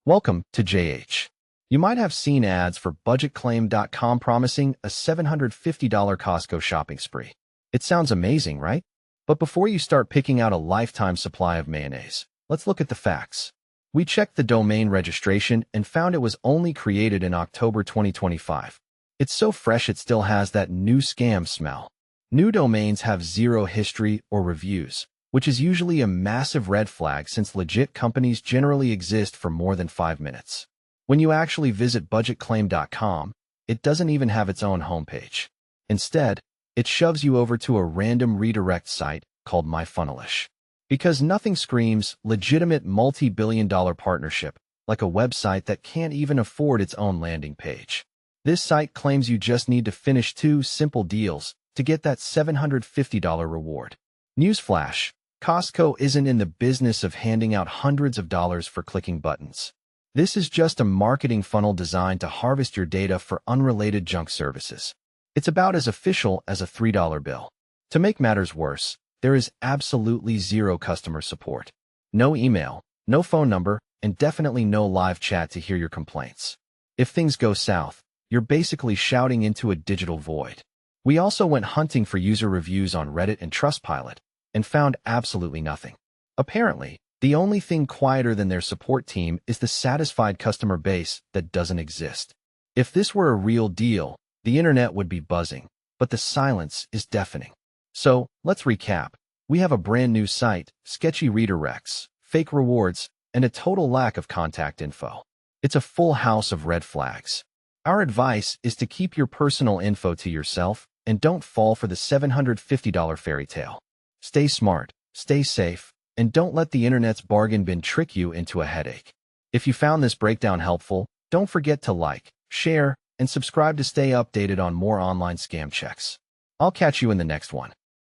Welcome to JH. You might have seen ads for budgetclaim.com promising a $750 Costco shopping spree. It sounds amazing, right? But before you start picking out a lifetime supply of mayonnaise, let's look at the facts. We checked the domain registration and found it was only created in October 2025. It's so fresh it still has that new scam smell. New domains have zero history or reviews, which is usually a massive red flag since legit companies generally exist for more than 5 minutes. When you actually visit budgetclaim.com, it doesn't even have its own homepage. Instead, it shoves you over to a random redirect site called MyFunnelish. Because nothing screams legitimate multi-billion-dollar partnership like a website that can't even afford its own landing page. This site claims you just need to finish 2 simple deals to get that $750 reward. Newsflash: Costco isn't in the business of handing out hundreds of dollars for clicking buttons. This is just a marketing funnel designed to harvest your data for unrelated junk services. It's about as official as a $3 bill. To make matters worse, there is absolutely zero customer support. No email, no phone number, and definitely no live chat to hear your complaints. If things go south, you're basically shouting into a digital void. We also went hunting for user reviews on Reddit and Trustpilot, and found absolutely nothing. Apparently, the only thing quieter than their support team is the satisfied customer base that doesn't exist. If this were a real deal, the internet would be buzzing, but the silence is deafening. So, let's recap. We have a brand new site, sketchy redirects, fake rewards, and a total lack of contact info. It's a full house of red flags. Our advice is to keep your personal info to yourself and don't fall for the $750 fairy tale. Stay smart, stay safe, and don't let the internet's bargain bin trick you into a headache. If you found this breakdown helpful, don't forget to like, share, and subscribe to stay updated on more online scam checks. I'll catch you in the next one.